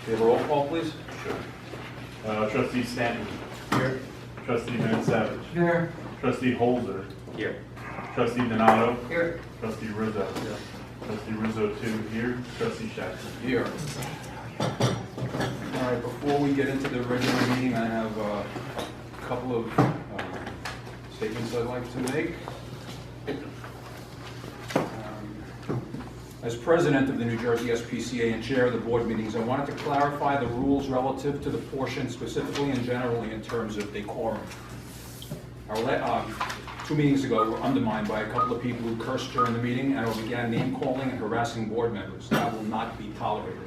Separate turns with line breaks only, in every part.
we have a roll call, please?
Sure. Trustee Stanton.
Here.
Trustee Van Savage.
Here.
Trustee Holzer.
Here.
Trustee Donato.
Here.
Trustee Rizzo. Trustee Rizzo, 2 here. Trustee Jackson.
Here. All right, before we get into the regular meeting, I have a couple of statements I'd like to make. As president of the New Jersey Spca and chair of the board meetings, I wanted to clarify the rules relative to the portion specifically and generally in terms of decorum. Our 2 meetings ago were undermined by a couple of people who cursed during the meeting and or began name-calling and harassing board members. That will not be tolerated.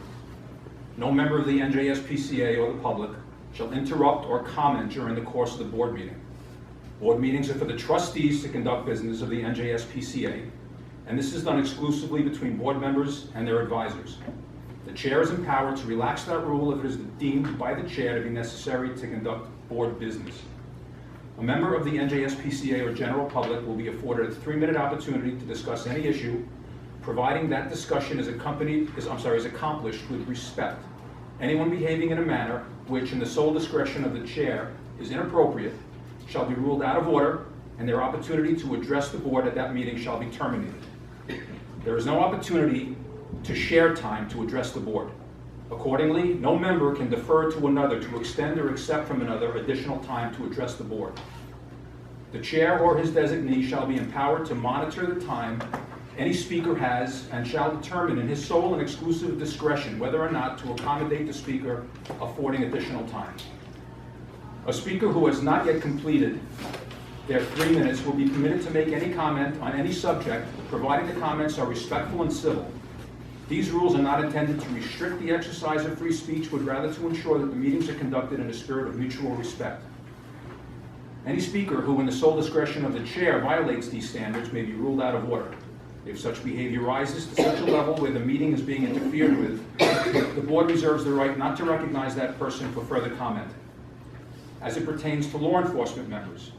No member of the NJSPCA or the public shall interrupt or comment during the course of the board meeting. Board meetings are for the trustees to conduct business of the NJSPCA, and this is done exclusively between board members and their advisors. The chair is empowered to relax that rule if it is deemed by the chair to be necessary to conduct board business. A member of the NJSPCA or general public will be afforded a 3-minute opportunity to discuss any issue, providing that discussion is accomplished with respect. Anyone behaving in a manner which, in the sole discretion of the chair, is inappropriate shall be ruled out of order, and their opportunity to address the board at that meeting shall be terminated. There is no opportunity to share time to address the board. Accordingly, no member can defer to another to extend or accept from another additional time to address the board. The chair or his designee shall be empowered to monitor the time any speaker has and shall determine in his sole and exclusive discretion whether or not to accommodate the speaker affording additional time. A speaker who has not yet completed their 3 minutes will be permitted to make any comment on any subject, providing the comments are respectful and civil. These rules are not intended to restrict the exercise of free speech, but rather to ensure that the meetings are conducted in a spirit of mutual respect. Any speaker who, in the sole discretion of the chair, violates these standards may be ruled out of order. If such behavior rises to such a level where the meeting is being interfered with, the board reserves the right not to recognize that person for further comment. As it pertains to law enforcement members,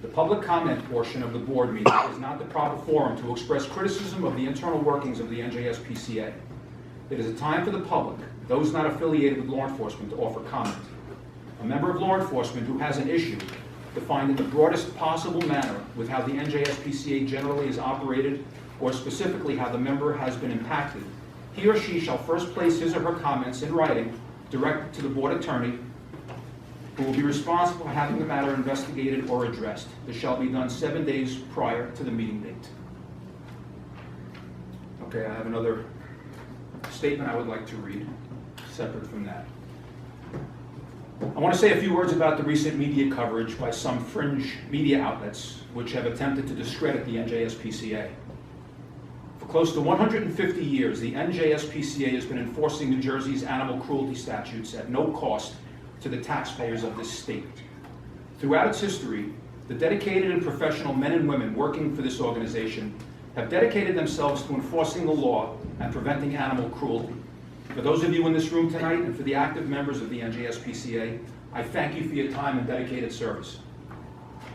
the public comment portion of the board meeting is not the proper forum to express criticism of the internal workings of the NJSPCA. It is a time for the public, those not affiliated with law enforcement, to offer comment. A member of law enforcement who has an issue defined in the broadest possible manner with how the NJSPCA generally is operated, or specifically how the member has been impacted, he or she shall first place his or her comments in writing directed to the board attorney, who will be responsible for having the matter investigated or addressed. This shall be done 7 days prior to the meeting date. Okay, I have another statement I would like to read, separate from that. I want to say a few words about the recent media coverage by some fringe media outlets which have attempted to discredit the NJSPCA. For close to 150 years, the NJSPCA has been enforcing New Jersey's animal cruelty statutes at no cost to the taxpayers of this state. Throughout its history, the dedicated and professional men and women working for this organization have dedicated themselves to enforcing the law and preventing animal cruelty. For those of you in this room tonight and for the active members of the NJSPCA, I thank you for your time and dedicated service.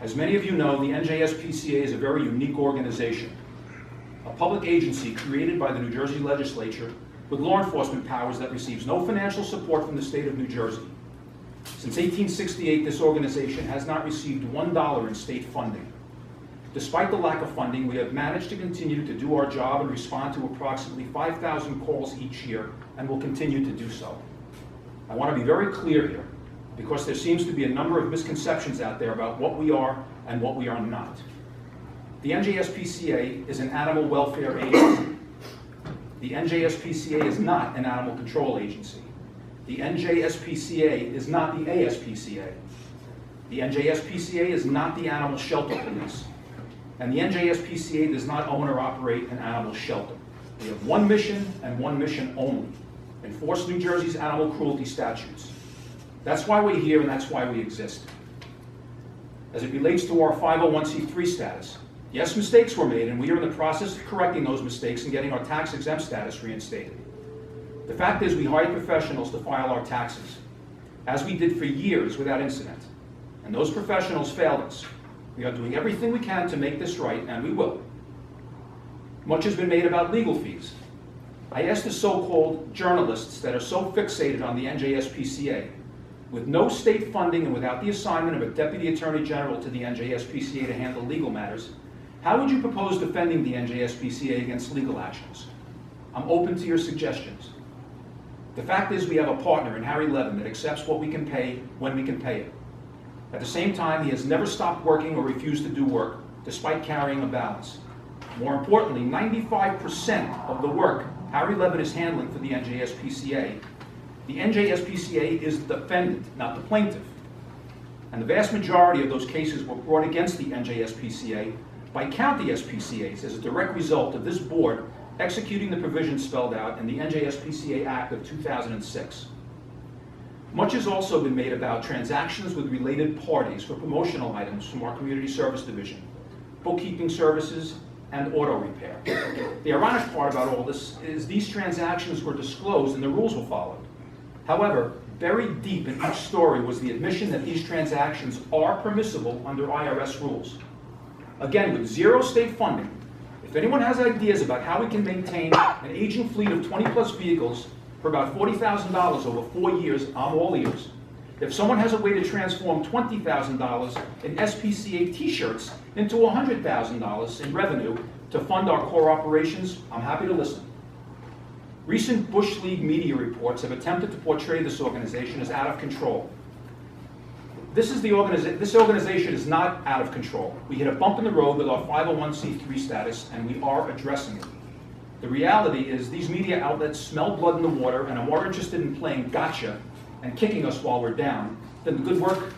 As many of you know, the NJSPCA is a very unique organization, a public agency created by the New Jersey legislature with law enforcement powers that receives no financial support from the state of New Jersey. Since 1868, this organization has not received $1 in state funding. Despite the lack of funding, we have managed to continue to do our job and respond to approximately 5,000 calls each year, and will continue to do so. I want to be very clear here, because there seems to be a number of misconceptions out there about what we are and what we are not. The NJSPCA is an animal welfare agency. The NJSPCA is not an animal control agency. The NJSPCA is not the ASPCA. The NJSPCA is not the Animal Shelter Police. And the NJSPCA does not own or operate an animal shelter. We have one mission and one mission only: enforce New Jersey's animal cruelty statutes. That's why we're here and that's why we exist. As it relates to our 501c3 status, yes, mistakes were made, and we are in the process of correcting those mistakes and getting our tax-exempt status reinstated. The fact is, we hired professionals to file our taxes, as we did for years without incident, and those professionals failed us. We are doing everything we can to make this right, and we will. Much has been made about legal fees. I ask the so-called journalists that are so fixated on the NJSPCA, with no state funding and without the assignment of a Deputy Attorney General to the NJSPCA to handle legal matters, how would you propose defending the NJSPCA against legal actions? I'm open to your suggestions. The fact is we have a partner in Harry Levin that accepts what we can pay when we can pay it. At the same time, he has never stopped working or refused to do work, despite carrying a balance. More importantly, 95% of the work Harry Levin is handling for the NJSPCA, the NJSPCA is the defendant, not the plaintiff. And the vast majority of those cases were brought against the NJSPCA by county SPCAs as a direct result of this board executing the provisions spelled out in the NJSPCA Act of 2006. Much has also been made about transactions with related parties for promotional items from our Community Service Division, bookkeeping services, and auto repair. The ironic part about all this is these transactions were disclosed and the rules were followed. However, buried deep in each story was the admission that these transactions are permissible under IRS rules. Again, with zero state funding, if anyone has ideas about how we can maintain an aging fleet of 20-plus vehicles for about $40,000 over 4 years, I'm all ears. If someone has a way to transform $20,000 in SPCA t-shirts into $100,000 in revenue to fund our core operations, I'm happy to listen. Recent Bush League media reports have attempted to portray this organization as out of control. This organization is not out of control. We hit a bump in the road with our 501c3 status, and we are addressing it. The reality is these media outlets smell blood in the water and are more interested in playing gotcha and kicking us while we're down than the good work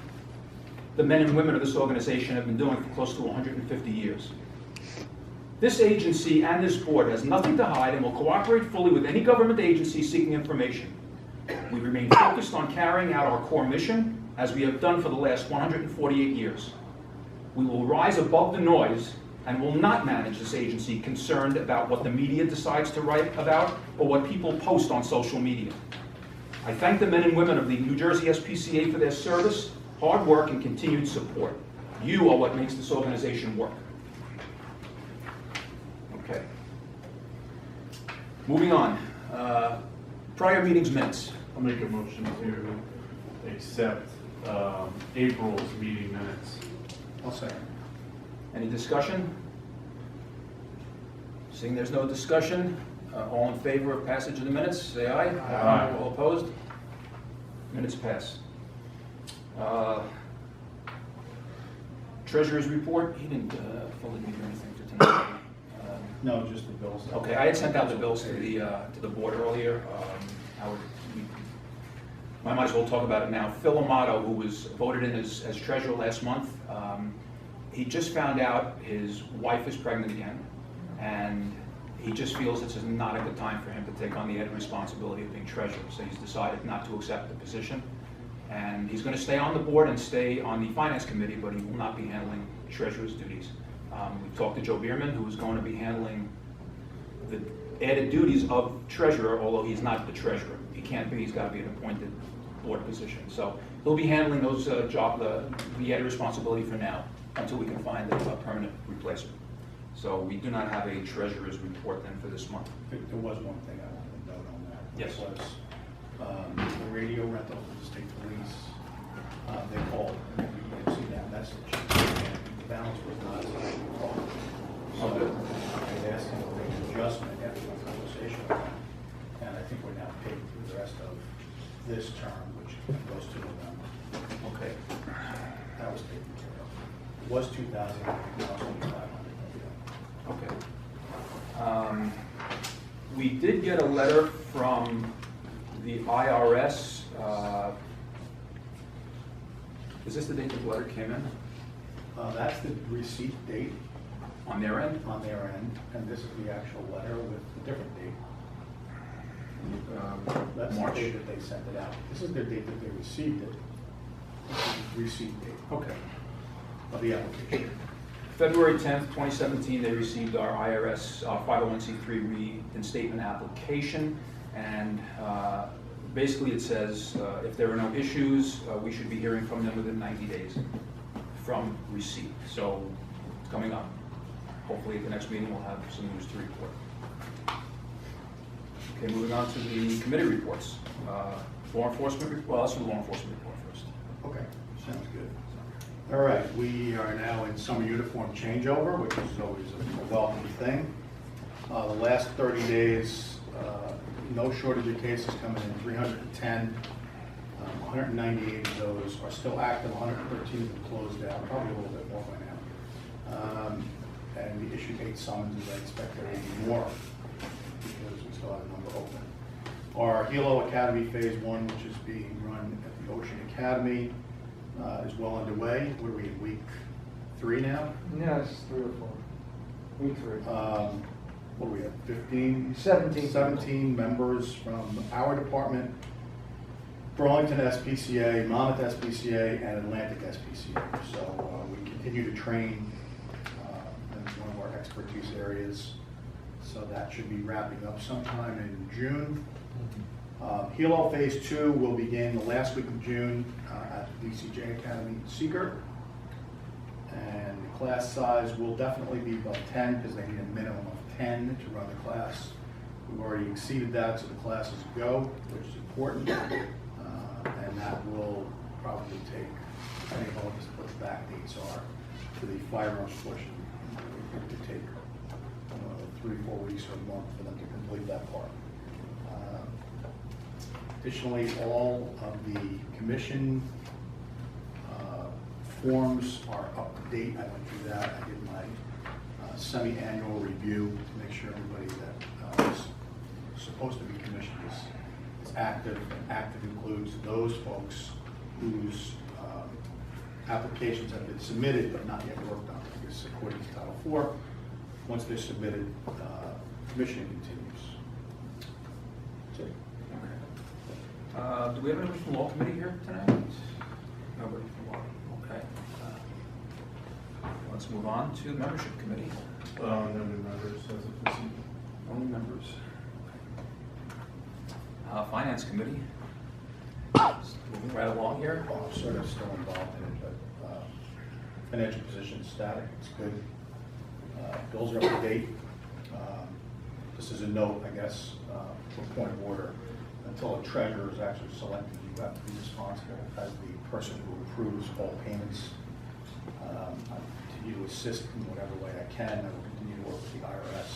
the men and women of this organization have been doing for close to 150 years. This agency and this board has nothing to hide and will cooperate fully with any government agency seeking information. We remain focused on carrying out our core mission, as we have done for the last 148 years. We will rise above the noise and will not manage this agency concerned about what the media decides to write about or what people post on social media. I thank the men and women of the New Jersey SPCA for their service, hard work, and continued support. You are what makes this organization work. Okay. Moving on. Prior meetings minutes.
I'll make a motion to accept April's meeting minutes.
I'll second. Any discussion? Seeing there's no discussion, all in favor of passage of the minutes, say aye.
Aye.
All opposed? Minutes pass. Treasurer's report, he didn't fully give you anything for tonight.
No, just the bills.
Okay, I had sent out the bills to the board earlier. I might as well talk about it now. Phil Amato, who was voted in as treasurer last month, he just found out his wife is pregnant again, and he just feels it's not a good time for him to take on the added responsibility of being treasurer. So he's decided not to accept the position, and he's going to stay on the board and stay on the finance committee, but he will not be handling treasurer's duties. We've talked to Joe Bierman, who is going to be handling the added duties of treasurer, although he's not the treasurer. He can't be, he's got to be an appointed board position. So he'll be handling those the added responsibility for now, until we can find a permanent replacement. So we do not have a treasurer's report then for this month.
There was one thing I wanted to note on that.
Yes.
It was the radio rental for the state police. They called, and we didn't see that message. And the balance was not as high as we thought. So I was asking to make an adjustment after the conversation with them. And I think we're now paid through the rest of this term, which goes to November.
Okay.
That was taken care of. It was 2,000, now it's only 500.
Okay. We did get a letter from the IRS. Is this the date the letter came in?
That's the receipt date
On their end?
on their end, and this is the actual letter with a different date. That's
March.
the date that they sent it out. This is the date that they received it. This is the receipt date
Okay.
of the application.
February 10th, 2017, they received our IRS 501c3 reinstatement application, and basically it says if there are no issues, we should be hearing from them within 90 days from receipt. So it's coming up. Hopefully at the next meeting we'll have some news to report. Okay, moving on to the committee reports. Law enforcement, well, let's do the law enforcement report first.
Okay, sounds good. All right, we are now in summer uniform changeover, which is always a welcome thing. The last 30 days, no shortage of cases coming in, 310. 198 of those are still active, 113 have been closed out, probably a little bit more by now. And we issued 8 summonses. I expect there will be more because we still have a number open. Our Hilo Academy Phase 1, which is being run at the Ocean Academy, is well underway. What are we in, week 3 now?
Yes, 3 or 4. Week 3.
What do we have, 15?
17.
17 members from our department, Burlington SPCA, Monmouth SPCA, and Atlantic SPCA. So we continue to train in one of our expertise areas. So that should be wrapping up sometime in June. Hilo Phase 2 will begin the last week of June at the DCJ Academy in Seeger. And the class size will definitely be above 10 because they need a minimum of 10 to run the class. We've already exceeded that, so the classes go, which is important. And that will probably take, depending on what the back dates are, for the firearms portion. It could take 3-4 weeks or a month for them to complete that part. Additionally, all of the commission forms are up to date. I went through that. I did my semi-annual review to make sure everybody that is supposed to be commissioned is active. And active includes those folks whose applications have been submitted but not yet worked on. Because according to Title IV, once they're submitted, commissioning continues. That's it.
Do we have anybody from the law committee here tonight? Nobody from law. Okay. Let's move on to the membership committee.
No new members as of this evening.
Only members. Finance committee. Moving right along here.
Well, I'm sort of still involved in it, but financial position is static. It's good. Bills are up to date. This is a note, I guess, for point of order. Until a treasurer is actually selected, you have to be responsible as the person who approves all payments. I continue to assist in whatever way I can. I will continue to work with the IRS.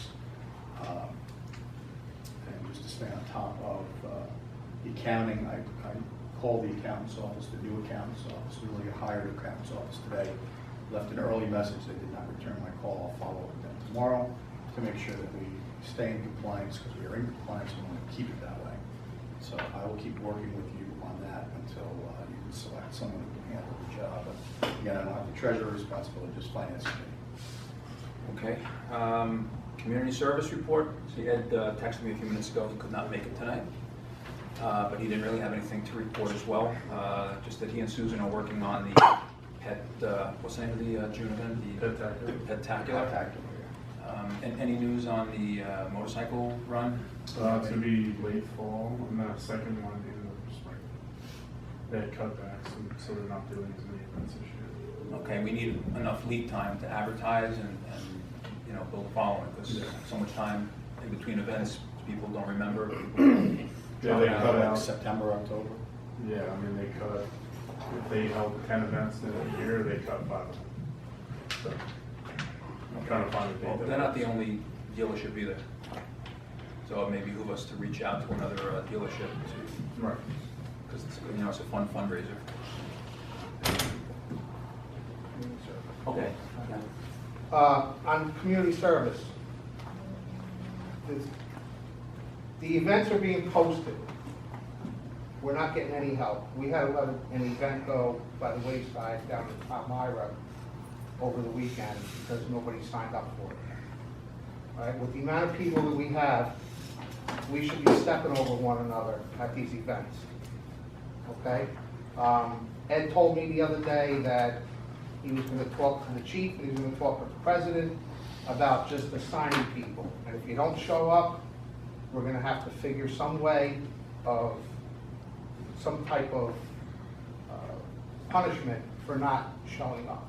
And just to stay on top of the accounting, I called the accountant's office, the new accountant's office, newly hired accountant's office today, left an early message. They did not return my call. I'll follow up with them tomorrow to make sure that we stay in compliance, because we are in compliance and we want to keep it that way. So I will keep working with you on that until you can select someone who can handle the job. But again, I don't have the treasurer responsibility, just finance committee.
Okay. Community service report. So Ed texted me a few minutes ago. He could not make it tonight. But he didn't really have anything to report as well. Just that he and Susan are working on the pet, what's the name of the June event? The Pet-tacular. And any news on the motorcycle run?
To be late fall, and that second one in the spring. They had cutbacks, and so they're not doing as many events this year.
Okay, we need enough lead time to advertise and you know, build a following, because there's so much time in between events, people don't remember.
Yeah, they cut out.
September, October.
Yeah, I mean, they cut, if they held 10 events in a year, they cut 5 of them. So, I'm trying to find a date.
Well, they're not the only dealership either. So it may behoove us to reach out to another dealership to,
Right.
because it's, you know, it's a fun fundraiser. Okay.
On community service, the events are being posted. We're not getting any help. We had to let an event go by the wayside down in Palmyra over the weekend because nobody signed up for it. All right, with the amount of people that we have, we should be stepping over one another at these events. Okay? Ed told me the other day that he was going to talk to the chief and he was going to talk to the president about just assigning people. And if you don't show up, we're going to have to figure some way of some type of punishment for not showing up,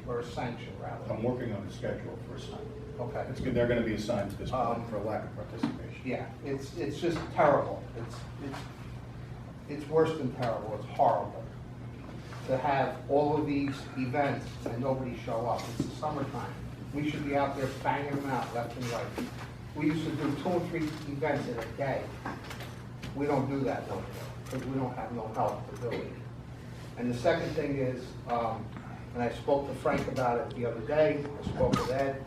or a sanction rather.
I'm working on the schedule for a sign.
Okay.
It's good, they're gonna be assigned to this
Um,
point for lack of participation.
Yeah, it's just terrible. It's worse than terrible, it's horrible. To have all of these events and nobody show up. It's the summertime. We should be out there banging them out left and right. We used to do 2 or 3 events in a day. We don't do that no more, because we don't have no help to do it. And the second thing is, and I spoke to Frank about it the other day, I spoke with Ed,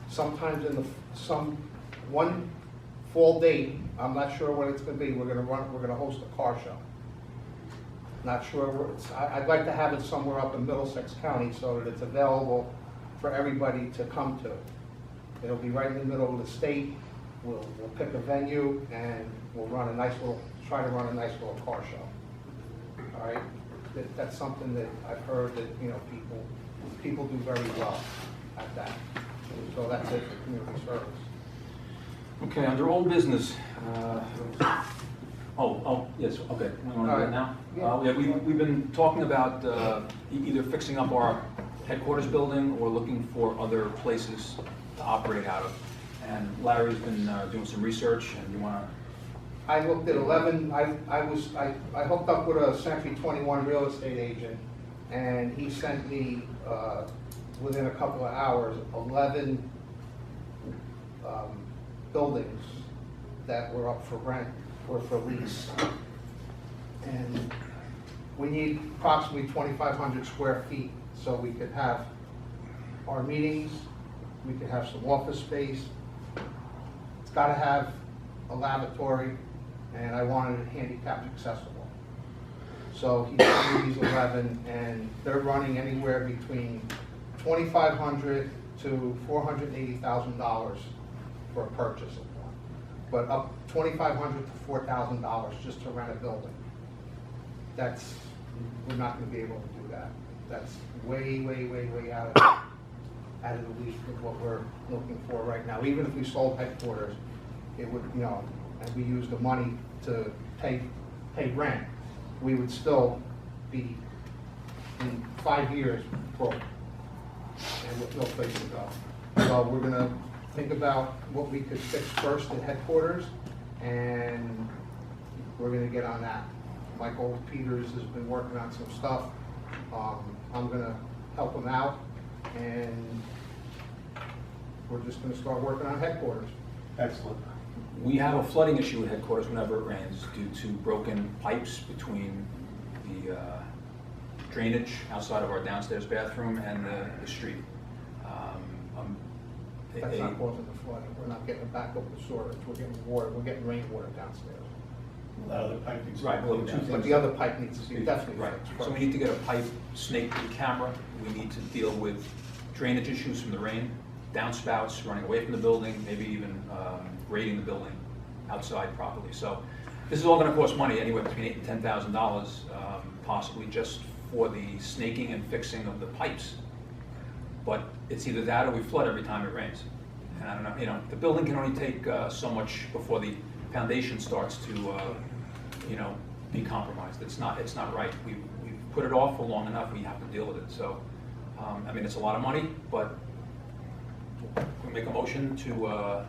sometimes in one fall date, I'm not sure what it's gonna be, we're gonna host a car show. Not sure where I'd like to have it somewhere up in Middlesex County so that it's available for everybody to come to. It'll be right in the middle of the state, we'll pick a venue and we'll try to run a nice little car show. All right? That's something that I've heard that, people do very well at that. So that's it for community service.
Okay, under old business, yes, okay, we want to do it now?
Yeah.
Yeah, we've been talking about either fixing up our headquarters building or looking for other places to operate out of. And Larry's been doing some research, and you want to...
I looked at 11, I hooked up with a Century 21 real estate agent, and he sent me, within a couple of hours, 11 buildings that were up for rent or for lease. And we need approximately 2,500 square feet, so we could have our meetings, we could have some office space. It's gotta have a lavatory, and I wanted it handicap accessible. So he sent me these 11, and they're running anywhere between $2,500 to $480,000 for a purchase of one. But up $2,500 to $4,000 just to rent a building. We're not gonna be able to do that. That's way out of the league with what we're looking for right now. Even if we sold headquarters, it would, and we used the money to pay rent, we would still be in 5 years broke and with no place to go. So we're gonna think about what we could fix first at headquarters, and we're gonna get on that. Michael Peters has been working on some stuff. I'm gonna help him out, and we're just gonna start working on headquarters.
Excellent.
We have a flooding issue at headquarters whenever it rains due to broken pipes between the drainage outside of our downstairs bathroom and the street.
That's not causing the flooding. We're not getting back over the storage. We're getting water. We're getting rainwater downstairs.
That other pipe needs to
Right, well,
go down.
But the other pipe needs to be definitely
Right,
fixed
so
first.
we need to get a pipe snake through the camera. We need to deal with drainage issues from the rain, downspouts running away from the building, maybe even grading the building outside properly. So this is all gonna cost money, anywhere between $8,000 and $10,000, possibly just for the snaking and fixing of the pipes. But it's either that or we flood every time it rains. And I don't know, the building can only take so much before the foundation starts to, be compromised. It's not right. We've put it off for long enough, we have to deal with it. So, it's a lot of money, but we make a motion to